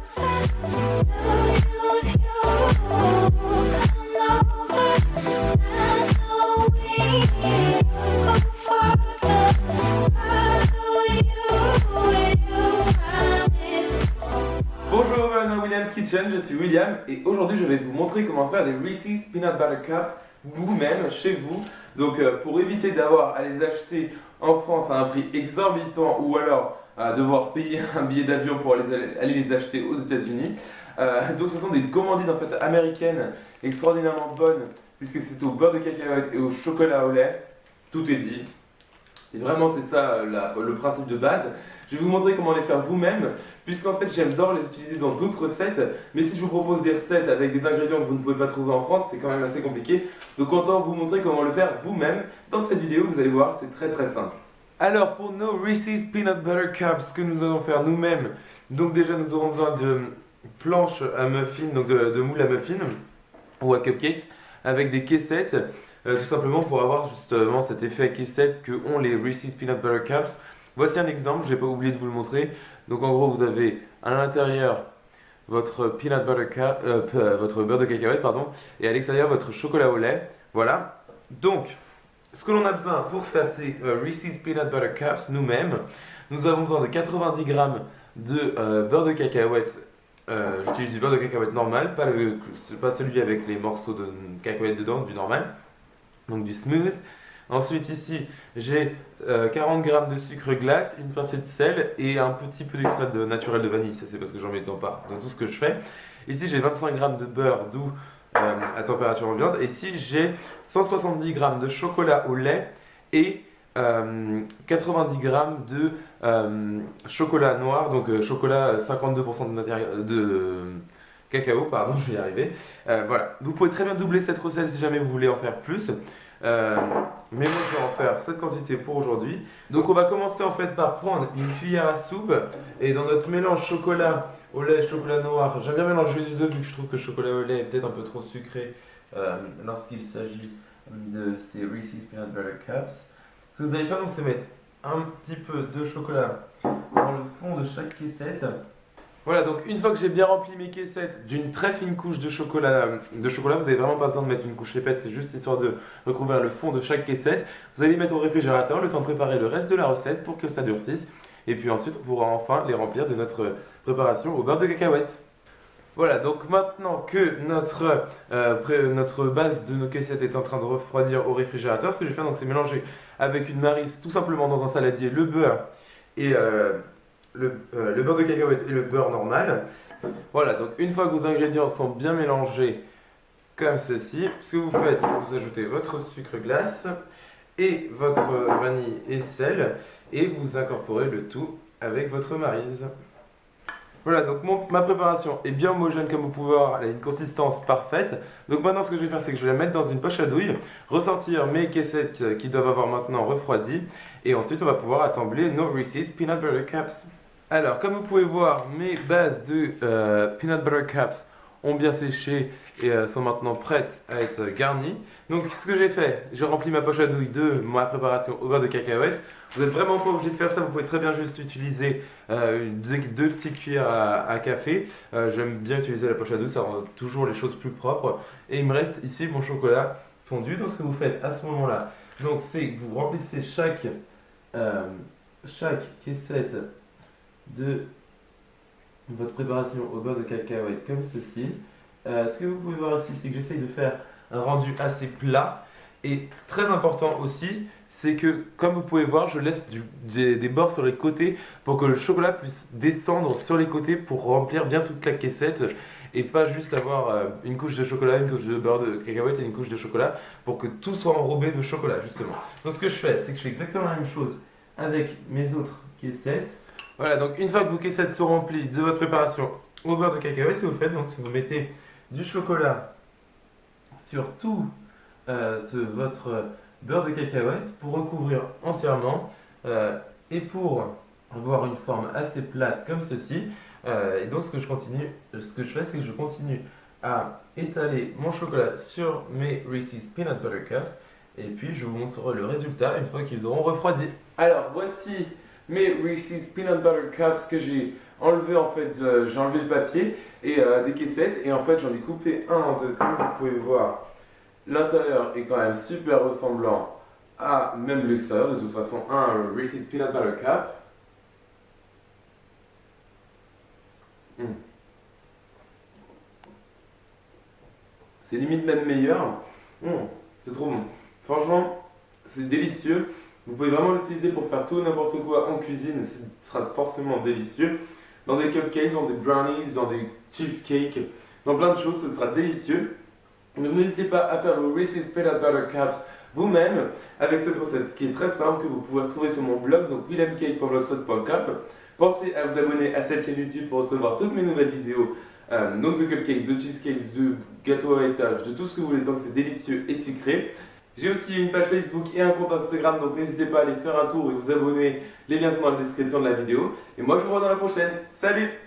Bonjour, bienvenue dans William's Kitchen, je suis William et aujourd'hui je vais vous montrer comment faire des Reese's Peanut Butter Cups vous-même, chez vous. Donc pour éviter d'avoir à les acheter en France à un prix exorbitant ou alors à devoir payer un billet d'avion pour aller les acheter aux États-Unis. Donc ce sont des gourmandises en fait américaines extraordinairement bonnes puisque c'est au beurre de cacahuète et au chocolat au lait. Tout est dit. Et vraiment c'est ça le principe de base. Je vais vous montrer comment les faire vous-même, puisqu'en fait j'adore les utiliser dans d'autres recettes, mais si je vous propose des recettes avec des ingrédients que vous ne pouvez pas trouver en France, c'est quand même assez compliqué. Donc autant vous montrer comment le faire vous-même. Dans cette vidéo, vous allez voir, c'est très très simple. Alors pour nos Reese's Peanut Butter Cups, ce que nous allons faire nous-mêmes, donc déjà nous aurons besoin de planches à muffins, donc de moules à muffins ou à cupcakes, avec des caissettes, tout simplement pour avoir justement cet effet caissette que ont les Reese's Peanut Butter Cups. Voici un exemple, je n'ai pas oublié de vous le montrer. Donc en gros, vous avez à l'intérieur votre votre beurre de cacahuète, et à l'extérieur votre chocolat au lait. Voilà. Donc, ce que l'on a besoin pour faire ces Reese's Peanut Butter Cups nous-mêmes, nous avons besoin de 90 g de beurre de cacahuète. J'utilise du beurre de cacahuète normal, pas celui avec les morceaux de cacahuète dedans, du normal. Donc du smooth. Ensuite ici j'ai 40 g de sucre glace, une pincée de sel et un petit peu d'extrait naturel de vanille. Ça c'est parce que j'en mets dans tout ce que je fais. Ici j'ai 25 g de beurre doux à température ambiante. Et ici j'ai 170 g de chocolat au lait et 90 g de chocolat noir, donc chocolat 52% de cacao, pardon, je vais y arriver. Voilà, vous pouvez très bien doubler cette recette si jamais vous voulez en faire plus. Mais moi je vais en faire cette quantité pour aujourd'hui. Donc on va commencer en fait par prendre une cuillère à soupe et dans notre mélange chocolat au lait, chocolat noir, j'aime bien mélanger les deux vu que je trouve que le chocolat au lait est peut-être un peu trop sucré lorsqu'il s'agit de ces Reese's Peanut Butter Cups. Ce que vous allez faire donc c'est mettre un petit peu de chocolat dans le fond de chaque caissette. Voilà, donc une fois que j'ai bien rempli mes caissettes d'une très fine couche de chocolat, vous n'avez vraiment pas besoin de mettre une couche épaisse, c'est juste histoire de recouvrir le fond de chaque caissette. Vous allez les mettre au réfrigérateur, le temps de préparer le reste de la recette pour que ça durcisse. Et puis ensuite, on pourra enfin les remplir de notre préparation au beurre de cacahuète. Voilà, donc maintenant que notre base de nos caissettes est en train de refroidir au réfrigérateur, ce que je vais faire, c'est mélanger avec une maryse tout simplement dans un saladier le beurre et le beurre de cacahuète et le beurre normal. Voilà, donc une fois que vos ingrédients sont bien mélangés comme ceci, ce que vous faites, vous ajoutez votre sucre glace et votre vanille et sel et vous incorporez le tout avec votre maryse. Voilà, donc ma préparation est bien homogène comme vous pouvez voir, elle a une consistance parfaite. Donc maintenant ce que je vais faire, c'est que je vais la mettre dans une poche à douille, ressortir mes caissettes qui doivent avoir maintenant refroidi et ensuite on va pouvoir assembler nos Reese's Peanut Butter Cups. Alors, comme vous pouvez voir, mes bases de Peanut Butter Cups ont bien séché et sont maintenant prêtes à être garnies. Donc, ce que j'ai fait, j'ai rempli ma poche à douille de ma préparation au beurre de cacahuète. Vous n'êtes vraiment pas obligé de faire ça, vous pouvez très bien juste utiliser deux petites cuillères à café. J'aime bien utiliser la poche à douille, ça rend toujours les choses plus propres. Et il me reste ici mon chocolat fondu. Donc, ce que vous faites à ce moment-là, c'est que vous remplissez chaque caissette de votre préparation au beurre de cacahuète comme ceci. Ce que vous pouvez voir ici, c'est que j'essaye de faire un rendu assez plat. Et très important aussi, c'est que comme vous pouvez voir, je laisse des bords sur les côtés pour que le chocolat puisse descendre sur les côtés pour remplir bien toute la caissette et pas juste avoir une couche de chocolat, une couche de beurre de cacahuète et une couche de chocolat pour que tout soit enrobé de chocolat justement. Donc ce que je fais, c'est que je fais exactement la même chose avec mes autres caissettes. Voilà, donc une fois que vos caissettes sont remplies de votre préparation au beurre de cacahuète, ce que vous faites, c'est que vous mettez du chocolat sur tout votre beurre de cacahuète pour recouvrir entièrement et pour avoir une forme assez plate comme ceci. Et donc ce que je fais, c'est que je continue à étaler mon chocolat sur mes Reese's Peanut Butter Cups et puis je vous montrerai le résultat une fois qu'ils auront refroidi. Alors voici mes Reese's Peanut Butter Cups que j'ai enlevé en fait, j'ai enlevé le papier et des caissettes et en fait j'en ai coupé un en deux comme vous pouvez voir. L'intérieur est quand même super ressemblant à même l'extérieur, de toute façon un Reese's Peanut Butter Cup. C'est limite même meilleur. C'est trop bon. Franchement, c'est délicieux. Vous pouvez vraiment l'utiliser pour faire tout n'importe quoi en cuisine. Ce sera forcément délicieux. Dans des cupcakes, dans des brownies, dans des cheesecakes, dans plein de choses, ce sera délicieux. Donc n'hésitez pas à faire vos Reese's Peanut Butter Cups vous-même avec cette recette qui est très simple que vous pouvez retrouver sur mon blog, donc williamcake.blogspot.com. Pensez à vous abonner à cette chaîne YouTube pour recevoir toutes mes nouvelles vidéos, donc de cupcakes, de cheesecakes, de gâteaux à étage, de tout ce que vous voulez tant que c'est délicieux et sucré. J'ai aussi une page Facebook et un compte Instagram, donc n'hésitez pas à aller faire un tour et vous abonner. Les liens sont dans la description de la vidéo. Et moi je vous vois dans la prochaine. Salut!